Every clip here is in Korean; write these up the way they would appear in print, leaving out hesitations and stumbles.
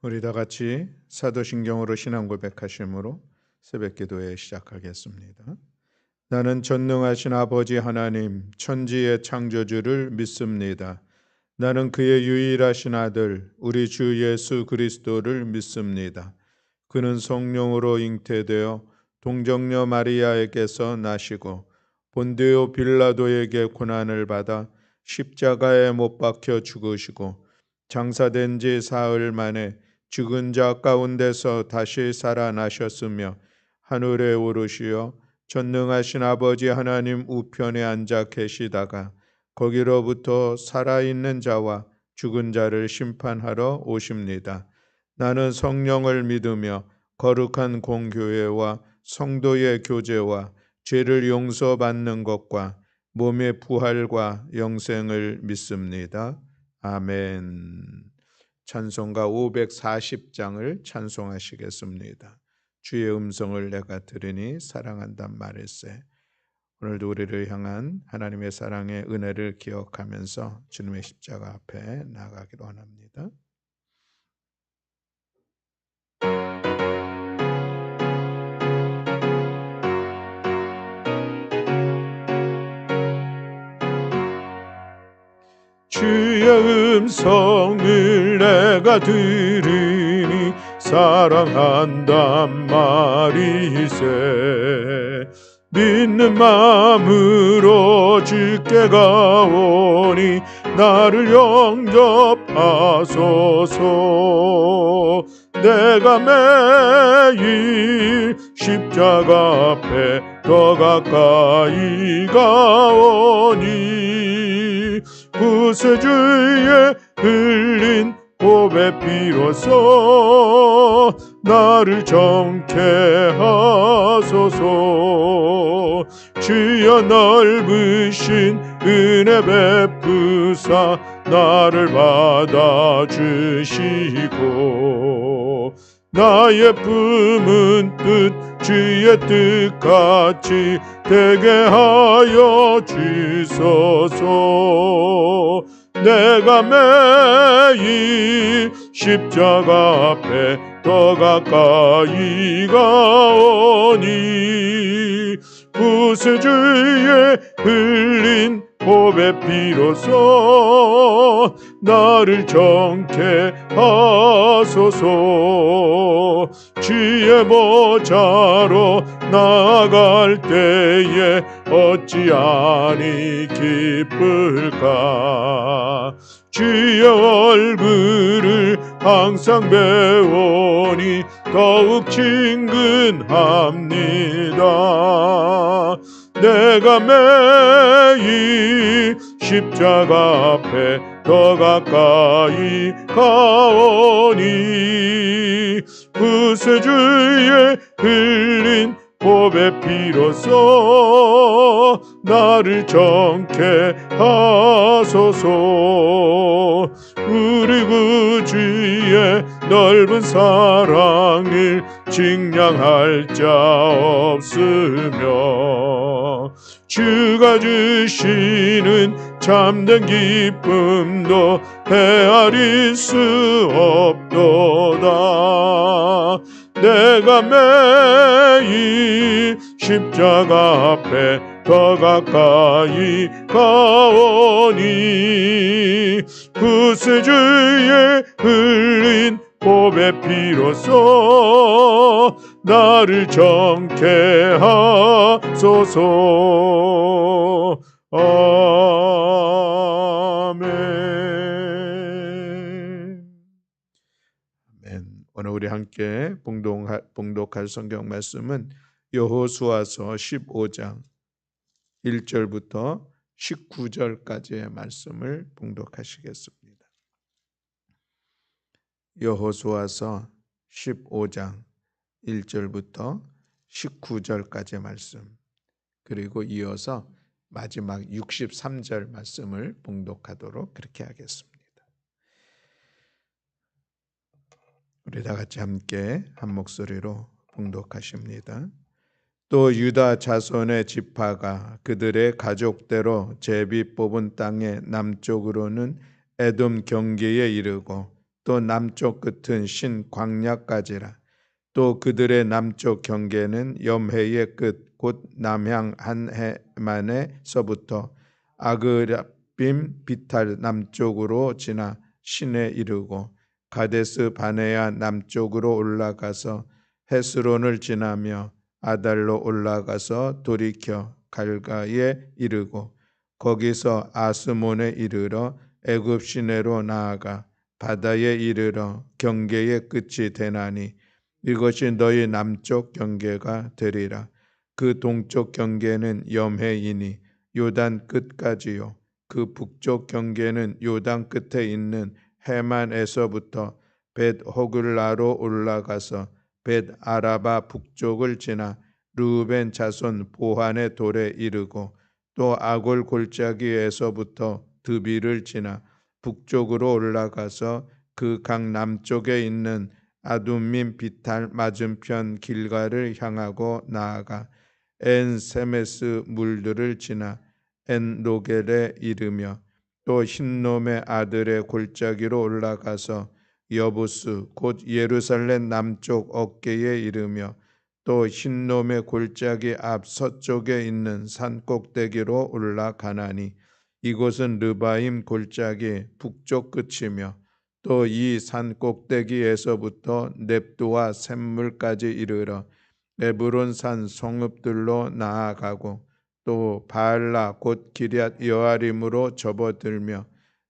우리 다 같이 사도신경으로 신앙 고백하심으로 새벽기도회 시작하겠습니다. 나는 전능하신 아버지 하나님 천지의 창조주를 믿습니다. 나는 그의 유일하신 아들 우리 주 예수 그리스도를 믿습니다. 그는 성령으로 잉태되어 동정녀 마리아에게서 나시고 본디오 빌라도에게 고난을 받아 십자가에 못 박혀 죽으시고 장사된 지 사흘 만에 죽은 자 가운데서 다시 살아나셨으며 하늘에 오르시어 전능하신 아버지 하나님 우편에 앉아 계시다가 거기로부터 살아있는 자와 죽은 자를 심판하러 오십니다. 나는 성령을 믿으며 거룩한 공교회와 성도의 교제와 죄를 용서받는 것과 몸의 부활과 영생을 믿습니다. 아멘. 찬송가 540장을 찬송하시겠습니다. 주의 음성을 내가 들으니 사랑한단 말일세. 오늘도 우리를 향한 하나님의 사랑의 은혜를 기억하면서 주님의 십자가 앞에 나아가기로 원합니다. 주의 음성을 내가 들으니 사랑한단 말이세. 믿는 마음으로 주께 가오니 나를 영접하소서. 내가 매일 십자가 앞에 더 가까이 가오니 구세주의 흘린 보배 피로써 나를 정케 하소서. 주여 넓으신 은혜 베푸사 나를 받아주시고 나의 품은 뜻 주의 뜻같이 되게 하여 주소서. 내가 매일 십자가 앞에 더 가까이 가오니 구세주의 흘린 보배 피로써 나를 정케 하소서. 주의 보좌로 나아갈 때에 어찌하니 기쁠까. 주의 얼굴을 항상 배우니 더욱 친근합니다. 내가 매일 십자가 앞에 더 가까이 가오니 구세주의 흘린 보배 피로써 나를 정케 하소서. 우리 구주의 넓은 사랑을 증량할 자 없으며 주가 주시는 참된 기쁨도 헤아릴 수 없도다. 내가 매일 십자가 앞에 더 가까이 가오니 구세주의 흘린 보배 피로써 나를 정케 하소서. 아멘. 오늘 우리 함께 봉독할 성경 말씀은 여호수아서 15장 1절부터 19절까지의 말씀을 봉독하시겠습니다. 여호수아서 15장 1절부터 19절까지의 말씀, 그리고 이어서 마지막 63절 말씀을 봉독하도록 그렇게 하겠습니다. 우리 다 같이 함께 한 목소리로 봉독하십니다. 또 유다 자손의 지파가 그들의 가족대로 제비 뽑은 땅의 남쪽으로는 에돔 경계에 이르고 또 남쪽 끝은 신광야까지라. 또 그들의 남쪽 경계는 염해의 끝 곧 남향 한 해만에서부터 아그라빔 비탈 남쪽으로 지나 신에 이르고 가데스 바네아 남쪽으로 올라가서 헤스론을 지나며 아달로 올라가서 돌이켜 갈가에 이르고 거기서 아스몬에 이르러 애굽 시내로 나아가 바다에 이르러 경계의 끝이 되나니 이것이 너희 남쪽 경계가 되리라. 그 동쪽 경계는 염해이니 요단 끝까지요. 그 북쪽 경계는 요단 끝에 있는 해만에서부터 벳 호글라로 올라가서 벳 아라바 북쪽을 지나 르우벤 자손 보한의 돌에 이르고 또 아골 골짜기에서부터 드비를 지나 북쪽으로 올라가서 그 강 남쪽에 있는 아둠민 비탈 맞은편 길가를 향하고 나아가 엔 세메스 물들을 지나 엔 로겔에 이르며 또 흰놈의 아들의 골짜기로 올라가서 여부스 곧 예루살렘 남쪽 어깨에 이르며 또 흰놈의 골짜기 앞 서쪽에 있는 산 꼭대기로 올라가나니 이곳은 르바임 골짜기 북쪽 끝이며 또 이 산 꼭대기에서부터 넵도와 샘물까지 이르러 에브론 산 성읍들로 나아가고 또 바알라 곧 기럇 여아림으로 접어들며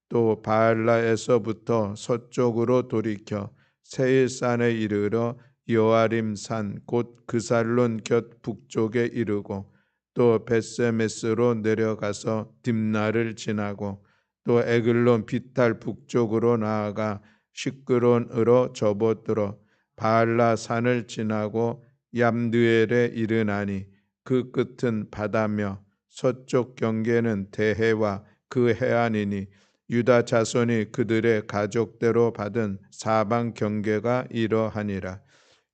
또 바알라에서부터 서쪽으로 돌이켜 세일산에 이르러 여아림 산 곧 그살론 곁 북쪽에 이르고 또 벳세메스로 내려가서 딥나를 지나고 또 에글론 비탈 북쪽으로 나아가 시끄론으로 접어들어 바알라 산을 지나고 얌드엘에 이르나니 그 끝은 바다며 서쪽 경계는 대해와 그 해안이니 유다 자손이 그들의 가족대로 받은 사방 경계가 이러하니라.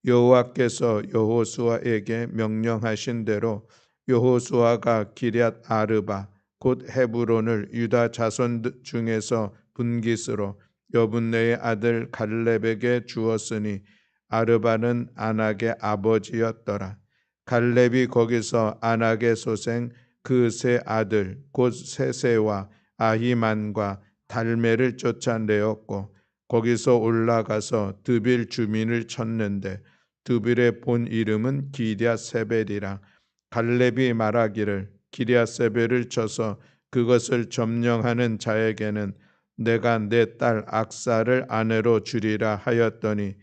여호와께서 여호수아에게 명령하신 대로 여호수아가 기럇 아르바 곧 헤브론을 유다 자손 중에서 분깃으로 여분네의 아들 갈렙에게 주었으니 아르바는 아낙의 아버지였더라. 갈렙이 거기서 아낙의 소생 그 세 아들 곧 세세와 아히만과 달메를 쫓아내었고 거기서 올라가서 드빌 주민을 쳤는데 드빌의 본 이름은 기럇세벨이라. 갈렙이 말하기를 기럇세벨을 쳐서 그것을 점령하는 자에게는 내가 내 딸 악사를 아내로 주리라 하였더니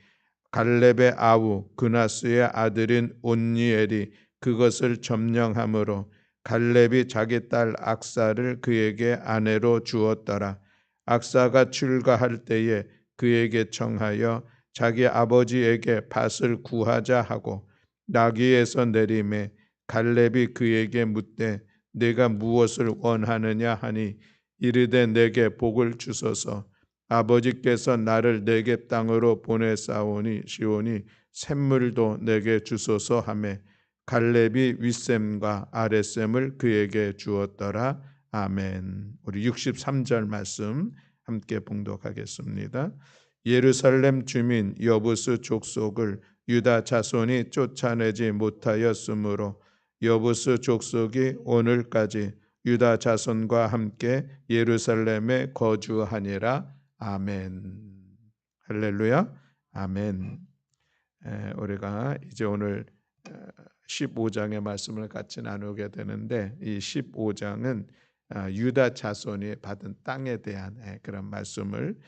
갈렙의 아우 그나스의 아들인 온니엘이 그것을 점령하므로 갈렙이 자기 딸 악사를 그에게 아내로 주었더라. 악사가 출가할 때에 그에게 청하여 자기 아버지에게 밭을 구하자 하고 나귀에서 내림에 갈렙이 그에게 묻되 내가 무엇을 원하느냐 하니 이르되 내게 복을 주소서. 아버지께서 나를 내게 땅으로 보내사오니 시오니 샘물도 내게 주소서 하매 갈렙이 윗샘과 아랫샘을 그에게 주었더라. 아멘. 우리 63절 말씀 함께 봉독하겠습니다. 예루살렘 주민 여부스 족속을 유다 자손이 쫓아내지 못하였으므로 여부스 족속이 오늘까지 유다 자손과 함께 예루살렘에 거주하니라. 아멘. 할렐루야. 아멘. 우리가 이제 오늘 15장의 말씀을 같이 나누게 되는데 이 15장은 유다 자손이 받은 땅에 대한 그런 말씀을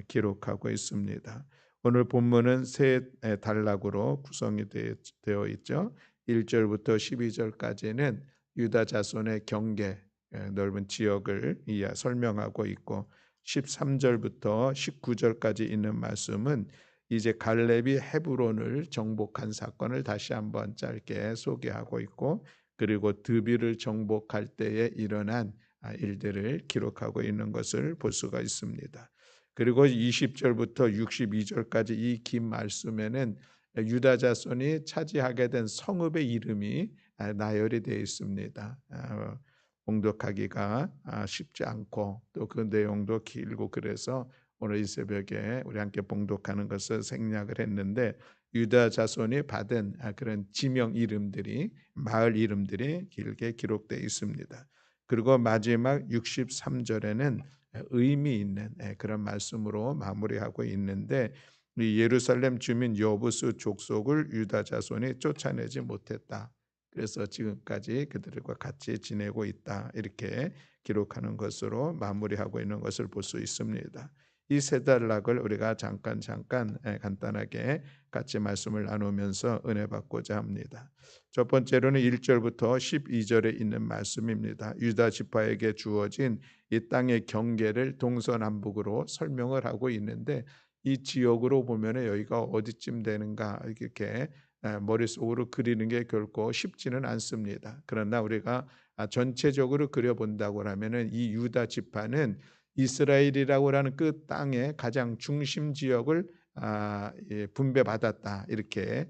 기록하고 있습니다. 오늘 본문은 세 단락으로 구성이 되어 있죠. 1절부터 12절까지는 유다 자손의 경계 넓은 지역을 설명하고 있고 13절부터 19절까지 있는 말씀은 이제 갈렙이 헤브론을 정복한 사건을 다시 한번 짧게 소개하고 있고 그리고 드비를 정복할 때에 일어난 일들을 기록하고 있는 것을 볼 수가 있습니다. 그리고 20절부터 62절까지 이 긴 말씀에는 유다 자손이 차지하게 된 성읍의 이름이 나열이 되어 있습니다. 봉독하기가 쉽지 않고 또 그 내용도 길고 그래서 오늘 이 새벽에 우리 함께 봉독하는 것을 생략을 했는데 유다 자손이 받은 그런 지명 이름들이 마을 이름들이 길게 기록되어 있습니다. 그리고 마지막 63절에는 의미 있는 그런 말씀으로 마무리하고 있는데 이 예루살렘 주민 여부수 족속을 유다 자손이 쫓아내지 못했다. 그래서 지금까지 그들과 같이 지내고 있다. 이렇게 기록하는 것으로 마무리하고 있는 것을 볼 수 있습니다. 이 세 단락을 우리가 잠깐 간단하게 같이 말씀을 나누면서 은혜 받고자 합니다. 첫 번째로는 1절부터 12절에 있는 말씀입니다. 유다 지파에게 주어진 이 땅의 경계를 동서남북으로 설명을 하고 있는데 이 지역으로 보면 여기가 어디쯤 되는가 이렇게 머릿속으로 그리는 게 결코 쉽지는 않습니다. 그러나 우리가 전체적으로 그려본다고 하면은 이 유다 지파는 이스라엘이라고 하는 그 땅의 가장 중심 지역을 분배받았다 이렇게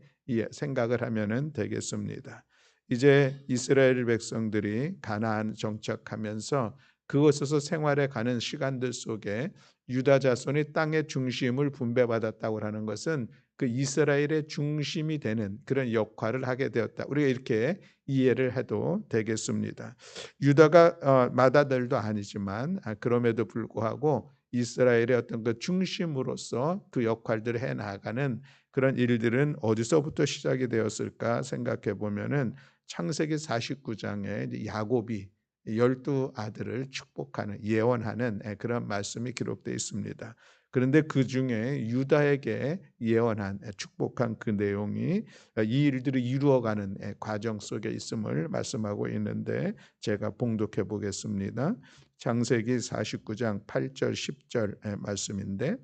생각을 하면은 되겠습니다. 이제 이스라엘 백성들이 가나안 정착하면서 그곳에서 생활해 가는 시간들 속에 유다 자손이 땅의 중심을 분배받았다고 하는 것은 그 이스라엘의 중심이 되는 그런 역할을 하게 되었다. 우리가 이렇게 이해를 해도 되겠습니다. 유다가 맏아들도 아니지만 그럼에도 불구하고 이스라엘의 어떤 그 중심으로서 그 역할들을 해 나가는 그런 일들은 어디서부터 시작이 되었을까 생각해 보면은 창세기 49장에 야곱이 12 아들을 축복하는 예언하는 그런 말씀이 기록되어 있습니다. 그런데 그 중에 유다에게 예언한 축복한 그 내용이 이 일들을 이루어가는 과정 속에 있음을 말씀하고 있는데 제가 봉독해 보겠습니다. 창세기 49장 8절 10절 말씀인데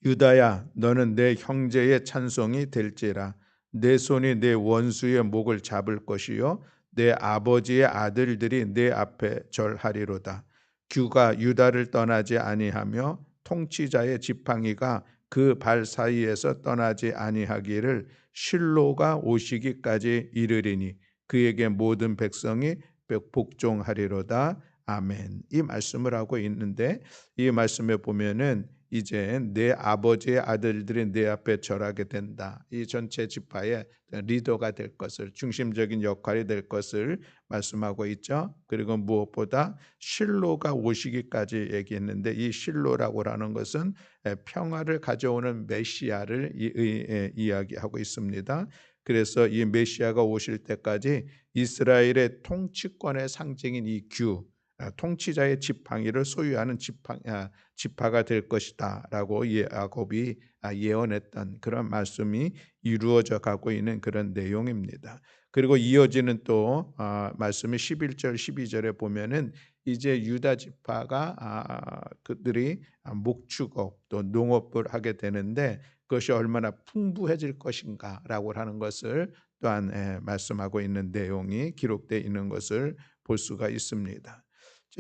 유다야 너는 내 형제의 찬송이 될지라 내 손이 내 원수의 목을 잡을 것이요 내 아버지의 아들들이 내 앞에 절하리로다. 규가 유다를 떠나지 아니하며 통치자의 지팡이가 그 발 사이에서 떠나지 아니하기를 실로가 오시기까지 이르리니 그에게 모든 백성이 복종하리로다. 아멘. 이 말씀을 하고 있는데 이 말씀에 보면은 이제 내 아버지의 아들들이 내 앞에 절하게 된다. 이 전체 지파의 리더가 될 것을 중심적인 역할이 될 것을 말씀하고 있죠. 그리고 무엇보다 실로가 오시기까지 얘기했는데 이 실로라고 하는 것은 평화를 가져오는 메시아를 이야기하고 있습니다. 그래서 이 메시아가 오실 때까지 이스라엘의 통치권의 상징인 이 통치자의 지팡이를 소유하는 지파가 될 것이다라고 야곱이 예언했던 그런 말씀이 이루어져 가고 있는 그런 내용입니다. 그리고 이어지는 또 말씀이 11절 12절에 보면은 이제 유다 지파가 그들이 목축업 또 농업을 하게 되는데 그것이 얼마나 풍부해질 것인가라고 하는 것을 또한 말씀하고 있는 내용이 기록되어 있는 것을 볼 수가 있습니다.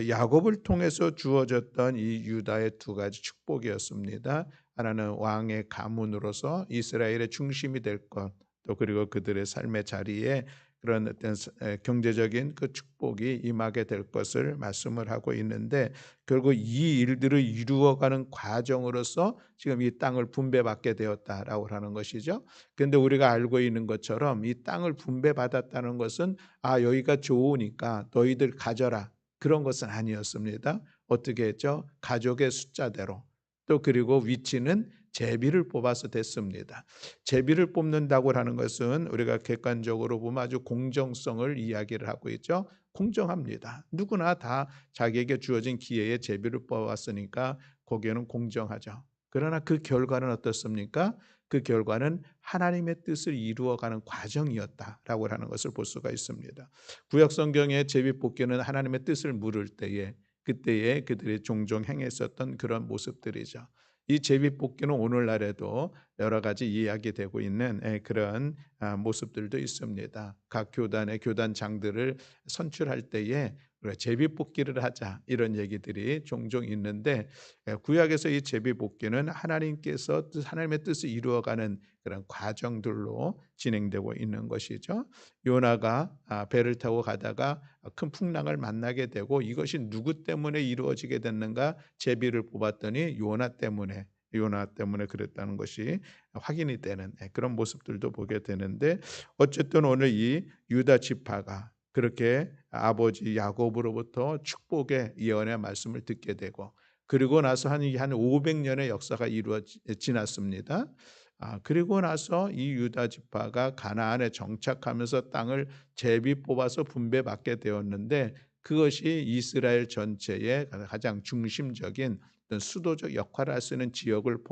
야곱을 통해서 주어졌던 이 유다의 두 가지 축복이었습니다. 하나는 왕의 가문으로서 이스라엘의 중심이 될 것, 또 그리고 그들의 삶의 자리에 그런 어떤 경제적인 그 축복이 임하게 될 것을 말씀을 하고 있는데 결국 이 일들을 이루어가는 과정으로서 지금 이 땅을 분배받게 되었다라고 하는 것이죠. 그런데 우리가 알고 있는 것처럼 이 땅을 분배받았다는 것은 여기가 좋으니까 너희들 가져라. 그런 것은 아니었습니다. 어떻게 했죠? 가족의 숫자대로 또 그리고 위치는 제비를 뽑아서 됐습니다. 제비를 뽑는다고 하는 것은 우리가 객관적으로 보면 아주 공정성을 이야기를 하고 있죠. 공정합니다. 누구나 다 자기에게 주어진 기회에 제비를 뽑았으니까 거기에는 공정하죠. 그러나 그 결과는 어떻습니까? 그 결과는 하나님의 뜻을 이루어가는 과정이었다라고 하는 것을 볼 수가 있습니다. 구약 성경의 제비 뽑기는 하나님의 뜻을 물을 때에 그때에 그들이 종종 행했었던 그런 모습들이죠. 이 제비 뽑기는 오늘날에도 여러 가지 이야기되고 있는 그런 모습들도 있습니다. 각 교단의 교단장들을 선출할 때에 그래 제비뽑기를 하자 이런 얘기들이 종종 있는데 구약에서 이 제비뽑기는 하나님의 뜻을 이루어가는 그런 과정들로 진행되고 있는 것이죠. 요나가 배를 타고 가다가 큰 풍랑을 만나게 되고 이것이 누구 때문에 이루어지게 됐는가 제비를 뽑았더니 요나 때문에 그랬다는 것이 확인이 되는 그런 모습들도 보게 되는데 어쨌든 오늘 이 유다 지파가 그렇게 아버지 야곱으로부터 축복의 예언의 말씀을 듣게 되고 그리고 나서 한 500년의 역사가 지났습니다. 그리고 나서 이 유다 지파가 가나안에 정착하면서 땅을 제비 뽑아서 분배받게 되었는데 그것이 이스라엘 전체의 가장 중심적인 어떤 수도적 역할을 할 수 있는 지역을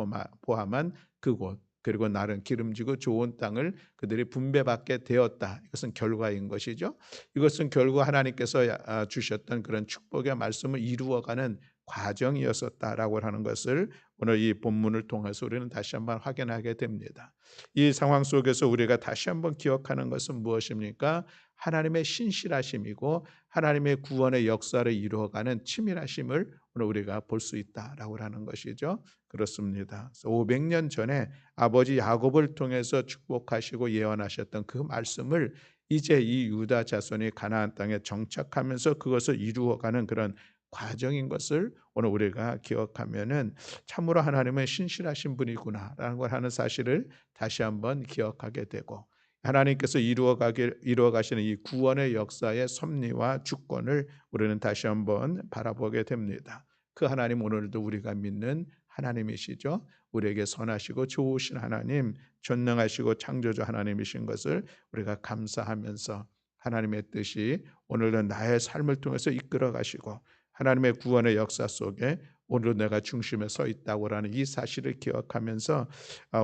포함한 그곳 그리고 나름 기름지고 좋은 땅을 그들이 분배받게 되었다. 이것은 결과인 것이죠. 이것은 결국 하나님께서 주셨던 그런 축복의 말씀을 이루어가는 과정이었었다라고 하는 것을 오늘 이 본문을 통해서 우리는 다시 한번 확인하게 됩니다. 이 상황 속에서 우리가 다시 한번 기억하는 것은 무엇입니까? 하나님의 신실하심이고 하나님의 구원의 역사를 이루어가는 치밀하심을 오늘 우리가 볼 수 있다라고 하는 것이죠. 그렇습니다. 500년 전에 아버지 야곱을 통해서 축복하시고 예언하셨던 그 말씀을 이제 이 유다 자손이 가나안 땅에 정착하면서 그것을 이루어가는 그런 과정인 것을 오늘 우리가 기억하면은 참으로 하나님은 신실하신 분이구나라는 걸 하는 사실을 다시 한번 기억하게 되고 하나님께서 이루어가시는 이 구원의 역사의 섭리와 주권을 우리는 다시 한번 바라보게 됩니다. 그 하나님 오늘도 우리가 믿는 하나님이시죠. 우리에게 선하시고 좋으신 하나님, 전능하시고 창조주 하나님이신 것을 우리가 감사하면서 하나님의 뜻이 오늘은 나의 삶을 통해서 이끌어 가시고 하나님의 구원의 역사 속에 오늘 내가 중심에 서 있다고 하는 이 사실을 기억하면서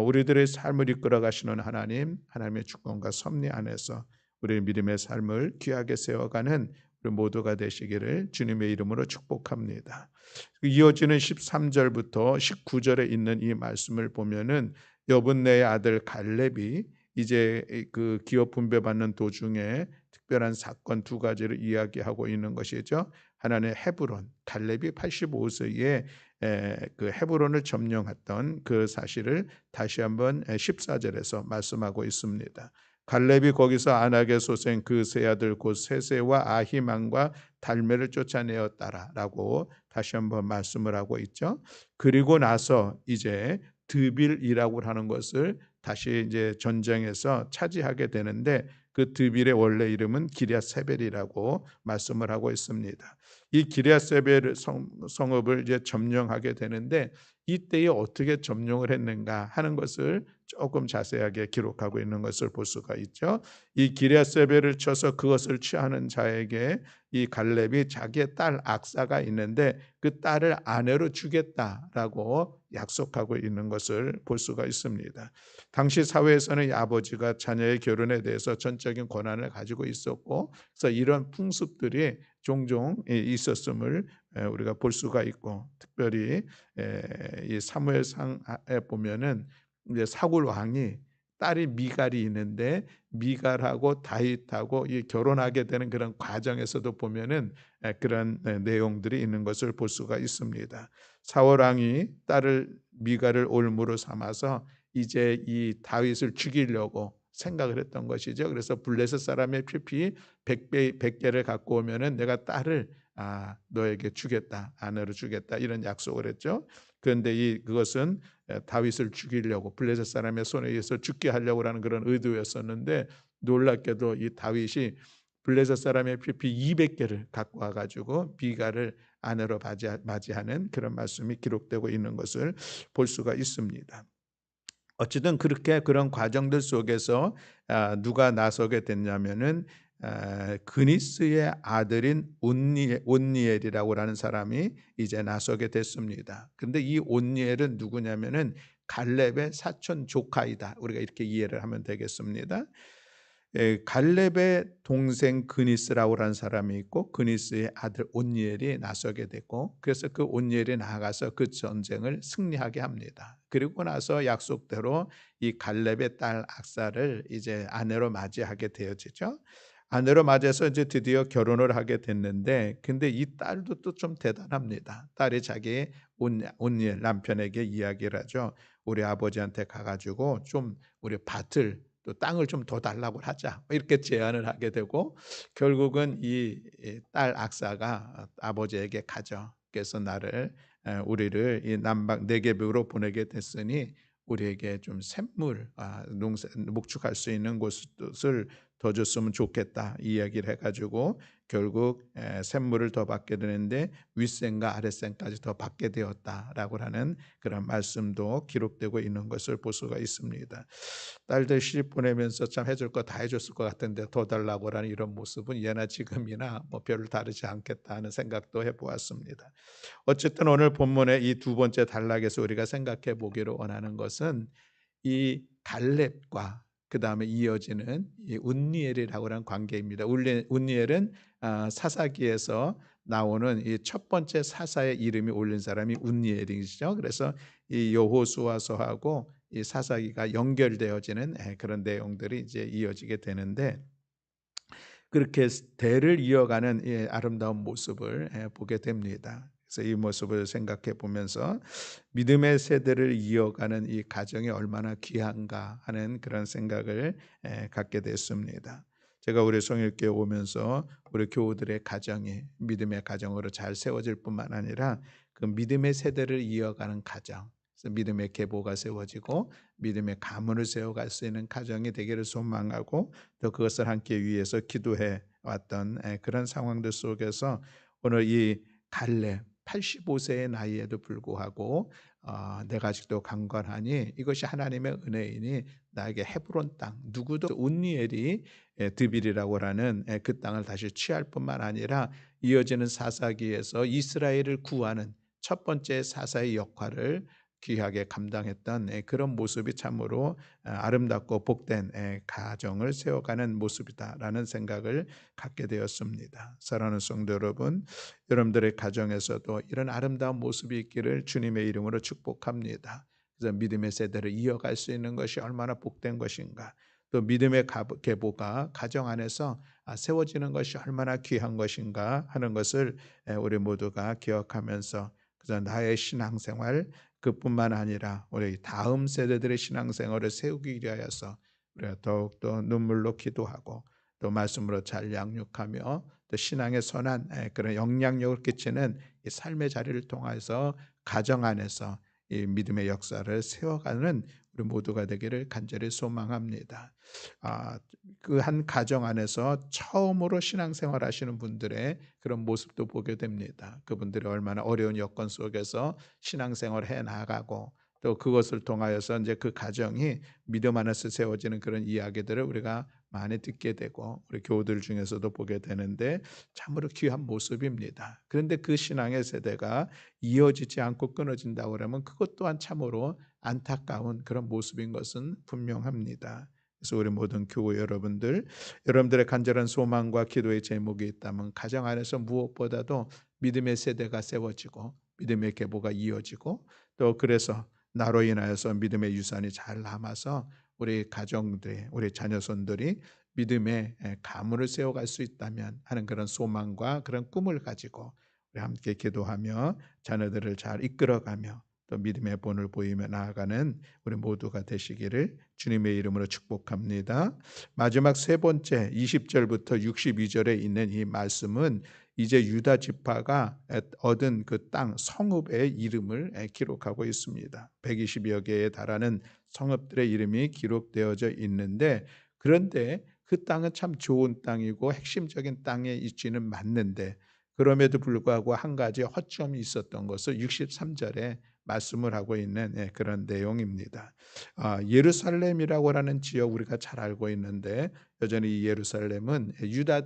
우리들의 삶을 이끌어 가시는 하나님의 주권과 섭리 안에서 우리의 믿음의 삶을 귀하게 세워가는 우리 모두가 되시기를 주님의 이름으로 축복합니다. 이어지는 13절부터 19절에 있는 이 말씀을 보면은 여분네의 아들 갈렙이 이제 그 기업 분배받는 도중에 특별한 사건 두 가지를 이야기하고 있는 것이죠. 하나는 헤브론, 갈렙이 85세에 그 헤브론을 점령했던 그 사실을 다시 한번 14절에서 말씀하고 있습니다. 갈렙이 거기서 아낙의 소생 그 세 아들 곧 세세와 아히만과 달메를 쫓아내었다라고 다시 한번 말씀을 하고 있죠. 그리고 나서 이제 드빌이라고 하는 것을 다시 이제 전쟁에서 차지하게 되는데 그 드빌의 원래 이름은 기랴세벨이라고 말씀을 하고 있습니다. 이 기랴세벨 성읍을 이제 점령하게 되는데 이때에 어떻게 점령을 했는가 하는 것을 조금 자세하게 기록하고 있는 것을 볼 수가 있죠. 이 기랴세벨을 쳐서 그것을 취하는 자에게 이 갈렙이 자기의 딸 악사가 있는데 그 딸을 아내로 주겠다라고 약속하고 있는 것을 볼 수가 있습니다. 당시 사회에서는 이 아버지가 자녀의 결혼에 대해서 전적인 권한을 가지고 있었고 그래서 이런 풍습들이 종종 있었음을 우리가 볼 수가 있고 특별히 이 사무엘상에 보면은 이제 사울 왕이 딸이 미갈이 있는데 미갈하고 다윗하고 이 결혼하게 되는 그런 과정에서도 보면은 그런 내용들이 있는 것을 볼 수가 있습니다. 사울 왕이 딸을 미갈을 올무로 삼아서 이제 이 다윗을 죽이려고 생각을 했던 것이죠. 그래서 블레셋 사람의 피피 100개를 갖고 오면은 내가 딸을 너에게 주겠다, 아내로 주겠다 이런 약속을 했죠. 그런데 그것은 다윗을 죽이려고 블레셋 사람의 손에 의해서 죽게 하려고 하는 그런 의도였었는데 놀랍게도 이 다윗이 블레셋 사람의 피피 200개를 갖고 와가지고 비갈을 아내로 맞이하는 그런 말씀이 기록되고 있는 것을 볼 수가 있습니다. 어쨌든 그렇게 그런 과정들 속에서 누가 나서게 됐냐면은 그니스의 아들인 온니엘이라고 하는 사람이 이제 나서게 됐습니다. 그런데 이 온니엘은 누구냐면은 갈렙의 사촌 조카이다. 우리가 이렇게 이해를 하면 되겠습니다. 갈렙의 동생 그니스라고 하는 사람이 있고 그니스의 아들 온니엘이 나서게 됐고 그래서 그 온니엘이 나가서 그 전쟁을 승리하게 합니다. 그리고 나서 약속대로 이 갈렙의 딸 악사를 이제 아내로 맞이하게 되어지죠. 아내로 맞이해서 이제 드디어 결혼을 하게 됐는데, 근데 이 딸도 또 좀 대단합니다. 딸이 자기 온니엘 남편에게 이야기를 하죠. 우리 아버지한테 가가지고 좀 우리 밭을 또 땅을 좀 더 달라고 하자, 뭐 이렇게 제안을 하게 되고, 결국은 이 딸 악사가 아버지에게 가죠. 그래서 우리를 이 남방 네겝으로 보내게 됐으니 우리에게 좀 샘물, 목축할 수 있는 곳을 더 줬으면 좋겠다, 이 이야기를 해가지고 결국 샘물을 더 받게 되는데 윗샘과 아랫샘까지 더 받게 되었다라고 하는 그런 말씀도 기록되고 있는 것을 볼 수가 있습니다. 딸들 시집 보내면서 참 해줄 거 다 해줬을 것 같은데 더 달라고 하는 이런 모습은 예나 지금이나 뭐 별로 다르지 않겠다 하는 생각도 해보았습니다. 어쨌든 오늘 본문의 이 두 번째 단락에서 우리가 생각해 보기를 원하는 것은 이 갈렙과 그 다음에 이어지는 이 운니엘이라고 하는 관계입니다. 운니엘은 사사기에서 나오는 이 첫 번째 사사의 이름이 올린 사람이 운니엘이죠. 그래서 이 여호수아서하고 이 사사기가 연결되어지는 그런 내용들이 이제 이어지게 되는데, 그렇게 대를 이어가는 이 아름다운 모습을 보게 됩니다. 그래서 이 모습을 생각해 보면서 믿음의 세대를 이어가는 이 가정이 얼마나 귀한가 하는 그런 생각을 갖게 됐습니다. 제가 우리 성일교회 오면서 우리 교우들의 가정이 믿음의 가정으로 잘 세워질 뿐만 아니라 그 믿음의 세대를 이어가는 가정, 그래서 믿음의 계보가 세워지고 믿음의 가문을 세워갈 수 있는 가정이 되기를 소망하고, 또 그것을 함께 위해서 기도해 왔던 그런 상황들 속에서 오늘 이 갈렙 85세의 나이에도 불구하고 내가 아직도 강건하니 이것이 하나님의 은혜이니 나에게 헤브론 땅, 누구도 온니엘이 드빌이라고 하는 그 땅을 다시 취할 뿐만 아니라 이어지는 사사기에서 이스라엘을 구하는 첫 번째 사사의 역할을 귀하게 감당했던 그런 모습이 참으로 아름답고 복된 가정을 세워가는 모습이다라는 생각을 갖게 되었습니다. 사랑하는 성도 여러분, 여러분들의 가정에서도 이런 아름다운 모습이 있기를 주님의 이름으로 축복합니다. 그래서 믿음의 세대를 이어갈 수 있는 것이 얼마나 복된 것인가, 또 믿음의 계보가 가정 안에서 세워지는 것이 얼마나 귀한 것인가 하는 것을 우리 모두가 기억하면서, 그래서 나의 신앙생활, 그뿐만 아니라 우리 다음 세대들의 신앙생활을 세우기 위하여서 우리가 더욱더 눈물로 기도하고 또 말씀으로 잘 양육하며 또 신앙의 선한 그런 영향력을 끼치는 이 삶의 자리를 통해서 가정 안에서 이 믿음의 역사를 세워가는 우리 모두가 되기를 간절히 소망합니다. 그 한 가정 안에서 처음으로 신앙생활 하시는 분들의 그런 모습도 보게 됩니다. 그분들이 얼마나 어려운 여건 속에서 신앙생활을 해 나가고, 또 그것을 통하여서 이제 그 가정이 믿음 안에서 세워지는 그런 이야기들을 우리가 많이 듣게 되고 우리 교우들 중에서도 보게 되는데 참으로 귀한 모습입니다. 그런데 그 신앙의 세대가 이어지지 않고 끊어진다고 그러면 그것 또한 참으로 안타까운 그런 모습인 것은 분명합니다. 그래서 우리 모든 교우 여러분들의 간절한 소망과 기도의 제목이 있다면 가정 안에서 무엇보다도 믿음의 세대가 세워지고 믿음의 계보가 이어지고, 또 그래서 나로 인하여서 믿음의 유산이 잘 남아서 우리 가정들이, 우리 자녀손들이 믿음의 가문을 세워갈 수 있다면 하는 그런 소망과 그런 꿈을 가지고 우리 함께 기도하며 자녀들을 잘 이끌어가며 또 믿음의 본을 보이며 나아가는 우리 모두가 되시기를 주님의 이름으로 축복합니다. 마지막 세 번째 20절부터 62절에 있는 이 말씀은 이제 유다 지파가 얻은 그 땅 성읍의 이름을 기록하고 있습니다. 120여 개에 달하는 성읍들의 이름이 기록되어져 있는데, 그런데 그 땅은 참 좋은 땅이고 핵심적인 땅의 위치는 맞는데 그럼에도 불구하고 한 가지 허점이 있었던 것을 63절에 말씀을 하고 있는 그런 내용입니다. 예루살렘이라고 하는 지역 우리가 잘 알고 있는데 여전히 이 예루살렘은 유다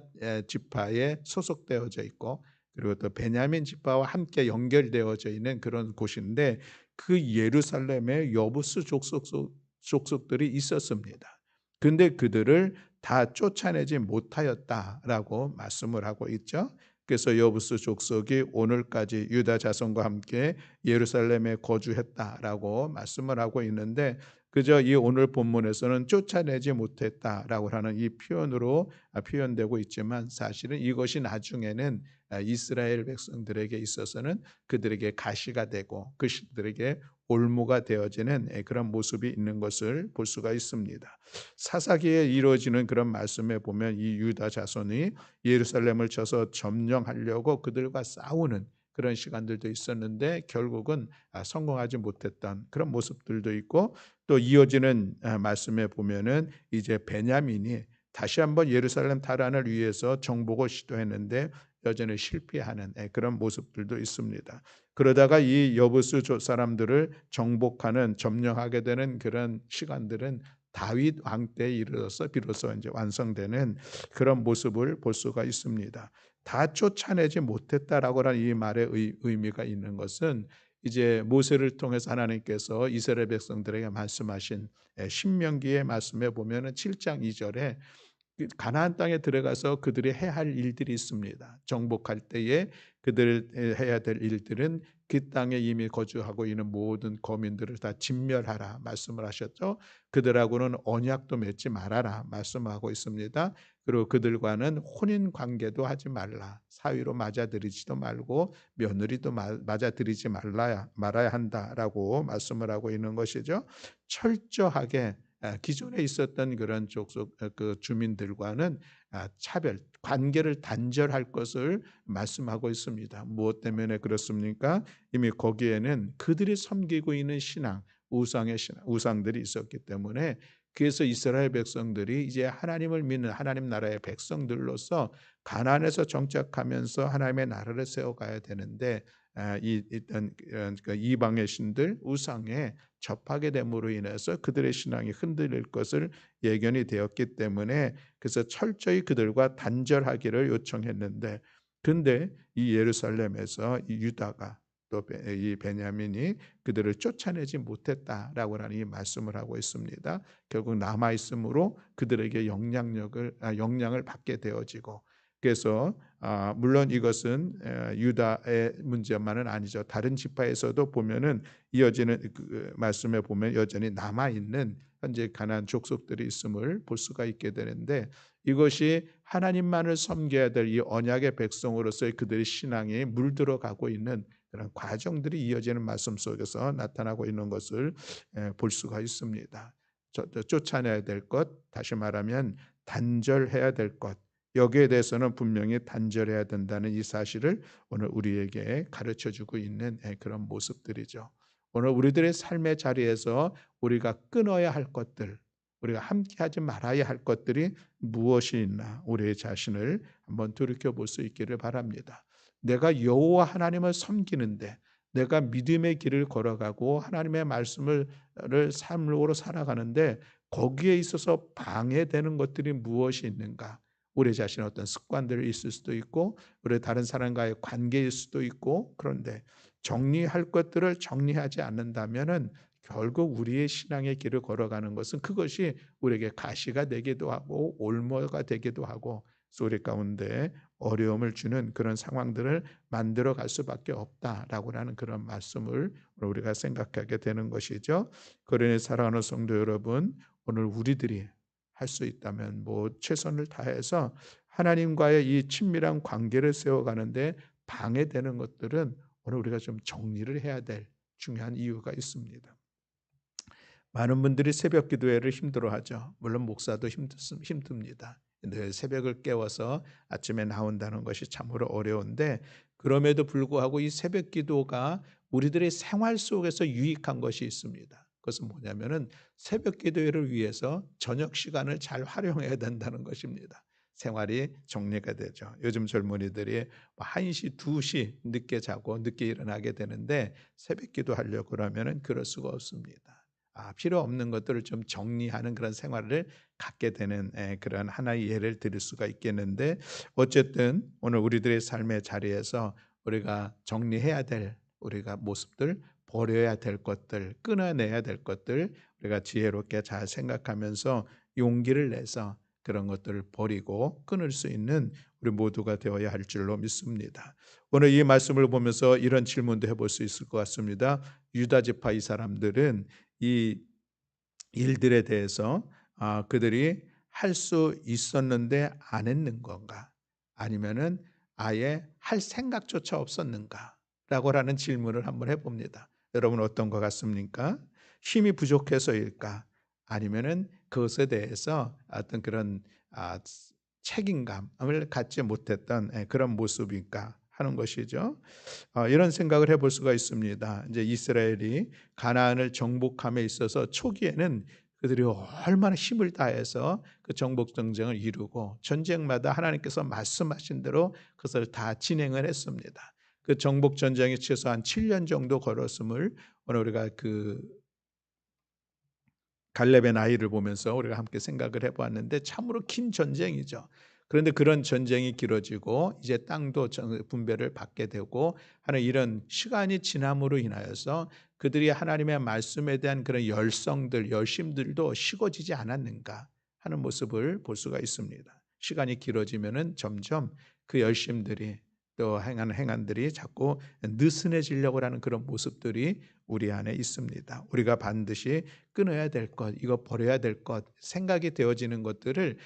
지파에 소속되어져 있고 그리고 또 베냐민 지파와 함께 연결되어져 있는 그런 곳인데, 그 예루살렘에 여부수 족속들이 있었습니다. 근데 그들을 다 쫓아내지 못하였다라고 말씀을 하고 있죠. 그래서 여부수 족속이 오늘까지 유다 자손과 함께 예루살렘에 거주했다라고 말씀을 하고 있는데, 그저 이 오늘 본문에서는 쫓아내지 못했다라고 하는 이 표현으로 표현되고 있지만 사실은 이것이 나중에는 이스라엘 백성들에게 있어서는 그들에게 가시가 되고 그들에게 올무가 되어지는 그런 모습이 있는 것을 볼 수가 있습니다. 사사기에 이루어지는 그런 말씀에 보면 이 유다 자손이 예루살렘을 쳐서 점령하려고 그들과 싸우는 그런 시간들도 있었는데 결국은 성공하지 못했던 그런 모습들도 있고 또 이어지는 말씀에 보면은 이제 베냐민이 다시 한번 예루살렘 탈환을 위해서 정복을 시도했는데 여전히 실패하는 그런 모습들도 있습니다. 그러다가 이 여부스 사람들을 정복하는 점령하게 되는 그런 시간들은 다윗 왕 때에 이르러서 비로소 이제 완성되는 그런 모습을 볼 수가 있습니다. 다 쫓아내지 못했다라고 하는 이 말의 의미가 있는 것은 이제 모세를 통해서 하나님께서 이스라엘 백성들에게 말씀하신 신명기의 말씀에 보면은 7장 2절에 가나안 땅에 들어가서 그들이 해야 할 일들이 있습니다. 정복할 때에 그들 해야 될 일들은 그 땅에 이미 거주하고 있는 모든 거민들을 다 진멸하라 말씀을 하셨죠. 그들하고는 언약도 맺지 말아라 말씀하고 있습니다. 그리고 그들과는 혼인 관계도 하지 말라. 사위로 맞아들이지도 말고 며느리도 맞아들이지 말아야 한다라고 말씀을 하고 있는 것이죠. 철저하게 기존에 있었던 그런 족속 그 주민들과는 차별 관계를 단절할 것을 말씀하고 있습니다. 무엇 때문에 그렇습니까? 이미 거기에는 그들이 섬기고 있는 신앙, 우상의 신앙, 우상들이 있었기 때문에 그래서 이스라엘 백성들이 이제 하나님을 믿는 하나님 나라의 백성들로서 가나안에서 정착하면서 하나님의 나라를 세워가야 되는데 이 일단 그 이방의 신들 우상에 접하게 됨으로 인해서 그들의 신앙이 흔들릴 것을 예견이 되었기 때문에 그래서 철저히 그들과 단절하기를 요청했는데 근데 이 예루살렘에서 이 유다가 또 이 베냐민이 그들을 쫓아내지 못했다라고 하는 이 말씀을 하고 있습니다. 결국 남아 있음으로 그들에게 영향을 받게 되어지고 그래서 물론 이것은 유다의 문제만은 아니죠. 다른 지파에서도 보면은 이어지는 그 말씀에 보면 여전히 남아 있는 현재 가나안 족속들이 있음을 볼 수가 있게 되는데 이것이 하나님만을 섬겨야 될 이 언약의 백성으로서의 그들의 신앙이 물들어가고 있는 그런 과정들이 이어지는 말씀 속에서 나타나고 있는 것을 볼 수가 있습니다. 쫓아내야 될 것, 다시 말하면 단절해야 될 것, 여기에 대해서는 분명히 단절해야 된다는 이 사실을 오늘 우리에게 가르쳐주고 있는 그런 모습들이죠. 오늘 우리들의 삶의 자리에서 우리가 끊어야 할 것들, 우리가 함께하지 말아야 할 것들이 무엇이 있나 우리의 자신을 한번 돌이켜볼 수 있기를 바랍니다. 내가 여호와 하나님을 섬기는데 내가 믿음의 길을 걸어가고 하나님의 말씀을 삶으로 살아가는데 거기에 있어서 방해되는 것들이 무엇이 있는가? 우리 자신의 어떤 습관들이 있을 수도 있고 우리 다른 사람과의 관계일 수도 있고 그런데 정리할 것들을 정리하지 않는다면은 결국 우리의 신앙의 길을 걸어가는 것은 그것이 우리에게 가시가 되기도 하고 올무가 되기도 하고 소리 가운데 어려움을 주는 그런 상황들을 만들어 갈 수밖에 없다라고 하는 그런 말씀을 우리가 생각하게 되는 것이죠. 그러니 사랑하는 성도 여러분, 오늘 우리들이 할 수 있다면 최선을 다해서 하나님과의 이 친밀한 관계를 세워가는데 방해되는 것들은 오늘 우리가 좀 정리를 해야 될 중요한 이유가 있습니다. 많은 분들이 새벽 기도회를 힘들어하죠. 물론 목사도 힘듭니다. 늘 새벽을 깨워서 아침에 나온다는 것이 참으로 어려운데 그럼에도 불구하고 이 새벽 기도가 우리들의 생활 속에서 유익한 것이 있습니다. 그것은 뭐냐면은 새벽 기도회를 위해서 저녁 시간을 잘 활용해야 된다는 것입니다. 생활이 정리가 되죠. 요즘 젊은이들이 1시, 2시 늦게 자고 늦게 일어나게 되는데 새벽 기도하려고 그러면은 그럴 수가 없습니다. 필요 없는 것들을 좀 정리하는 그런 생활을 갖게 되는 그런 하나의 예를 드릴 수가 있겠는데 어쨌든 오늘 우리들의 삶의 자리에서 우리가 정리해야 될 우리가 모습들 버려야 될 것들 끊어내야 될 것들 우리가 지혜롭게 잘 생각하면서 용기를 내서 그런 것들을 버리고 끊을 수 있는 우리 모두가 되어야 할 줄로 믿습니다. 오늘 이 말씀을 보면서 이런 질문도 해볼 수 있을 것 같습니다. 유다 지파 이 사람들은 이 일들에 대해서 그들이 할 수 있었는데 안 했는 건가? 아니면은 아예 할 생각조차 없었는가?라고 라는 질문을 한번 해 봅니다. 여러분 어떤 것 같습니까? 힘이 부족해서일까? 아니면은 그것에 대해서 어떤 그런 아 책임감을 갖지 못했던 그런 모습일까 하는 것이죠. 이런 생각을 해볼 수가 있습니다. 이제 이스라엘이 가나안을 정복함에 있어서 초기에는 그들이 얼마나 힘을 다해서 그 정복 전쟁을 이루고 전쟁마다 하나님께서 말씀하신 대로 그것을 다 진행을 했습니다. 그 정복 전쟁이 최소한 7년 정도 걸었음을 오늘 우리가 그 갈렙의 나이를 보면서 우리가 함께 생각을 해보았는데 참으로 긴 전쟁이죠. 그런데 그런 전쟁이 길어지고 이제 땅도 분배를 받게 되고 하는 이런 시간이 지남으로 인하여서 그들이 하나님의 말씀에 대한 그런 열성들, 열심들도 식어지지 않았는가 하는 모습을 볼 수가 있습니다. 시간이 길어지면은 점점 그 열심들이 또 행한들이 자꾸 느슨해지려고 하는 그런 모습들이 우리 안에 있습니다. 우리가 반드시 끊어야 될 것, 이거 버려야 될 것, 생각이 되어지는 것들을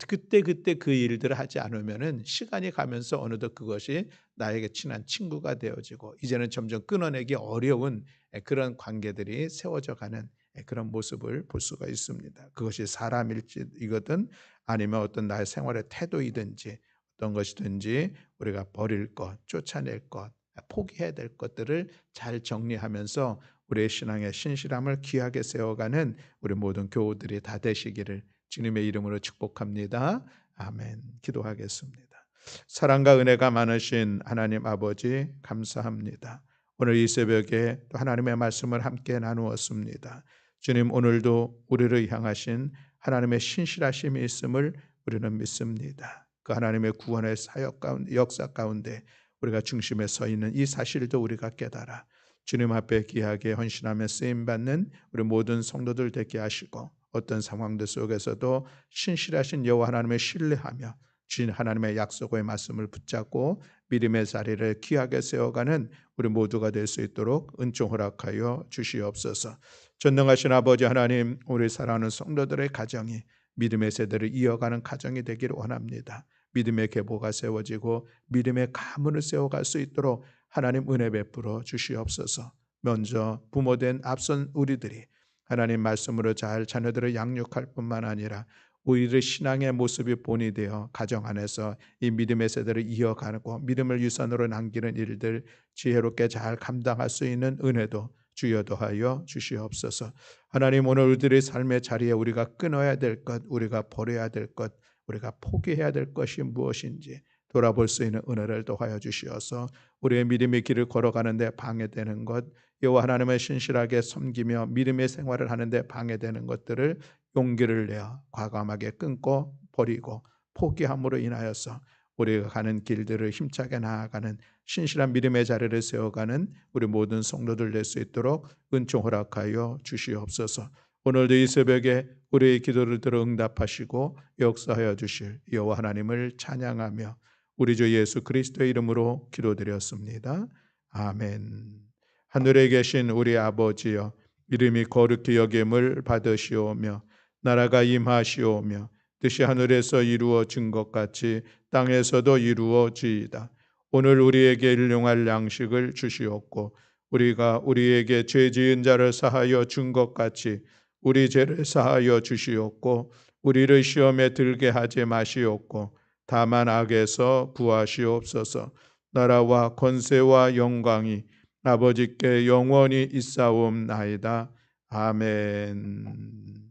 그때 그 일들을 하지 않으면은 시간이 가면서 어느덧 그것이 나에게 친한 친구가 되어지고 이제는 점점 끊어내기 어려운 그런 관계들이 세워져 가는 그런 모습을 볼 수가 있습니다. 그것이 사람일지이거든 아니면 어떤 나의 생활의 태도이든지 어떤 것이든지 우리가 버릴 것, 쫓아낼 것, 포기해야 될 것들을 잘 정리하면서 우리의 신앙의 신실함을 귀하게 세워가는 우리 모든 교우들이 다 되시기를 주님의 이름으로 축복합니다. 아멘. 기도하겠습니다. 사랑과 은혜가 많으신 하나님 아버지 감사합니다. 오늘 이 새벽에 또 하나님의 말씀을 함께 나누었습니다. 주님 오늘도 우리를 향하신 하나님의 신실하심이 있음을 우리는 믿습니다. 그 하나님의 구원의 사역 가운데 역사 가운데 우리가 중심에 서 있는 이 사실도 우리가 깨달아 주님 앞에 귀하게 헌신하며 쓰임받는 우리 모든 성도들 되게 하시고 어떤 상황들 속에서도 신실하신 여호와 하나님을 신뢰하며 주신 하나님의 약속의 말씀을 붙잡고 믿음의 자리를 귀하게 세워가는 우리 모두가 될 수 있도록 은총 허락하여 주시옵소서. 전능하신 아버지 하나님, 우리 사랑하는 성도들의 가정이 믿음의 세대를 이어가는 가정이 되기를 원합니다. 믿음의 계보가 세워지고 믿음의 가문을 세워갈 수 있도록 하나님 은혜 베풀어 주시옵소서. 먼저 부모된 앞선 우리들이 하나님 말씀으로 잘 자녀들을 양육할 뿐만 아니라 우리의 신앙의 모습이 본이 되어 가정 안에서 이 믿음의 세대를 이어가고 믿음을 유산으로 남기는 일들 지혜롭게 잘 감당할 수 있는 은혜도 주여 더하여 주시옵소서. 하나님 오늘 우리들의 삶의 자리에 우리가 끊어야 될 것, 우리가 버려야 될 것, 우리가 포기해야 될 것이 무엇인지 돌아볼 수 있는 은혜를 더하여 주시어서 우리의 믿음의 길을 걸어가는 데 방해되는 것, 여호와 하나님을 신실하게 섬기며 믿음의 생활을 하는 데 방해되는 것들을 용기를 내어 과감하게 끊고 버리고 포기함으로 인하여서 우리가 가는 길들을 힘차게 나아가는 신실한 믿음의 자리를 세워가는 우리 모든 성도들 될 수 있도록 은총 허락하여 주시옵소서. 오늘도 이 새벽에 우리의 기도를 들어 응답하시고 역사하여 주실 여호와 하나님을 찬양하며 우리 주 예수 그리스도의 이름으로 기도드렸습니다. 아멘. 하늘에 계신 우리 아버지여, 이름이 거룩히 여김을 받으시오며 나라가 임하시오며 뜻이 하늘에서 이루어진 것 같이 땅에서도 이루어지이다. 오늘 우리에게 일용할 양식을 주시옵고 우리가 우리에게 죄 지은 자를 사하여 준 것 같이 우리 죄를 사하여 주시옵고 우리를 시험에 들게 하지 마시옵고 다만 악에서 구하시옵소서. 나라와 권세와 영광이 아버지께 영원히 있사옵나이다. 아멘.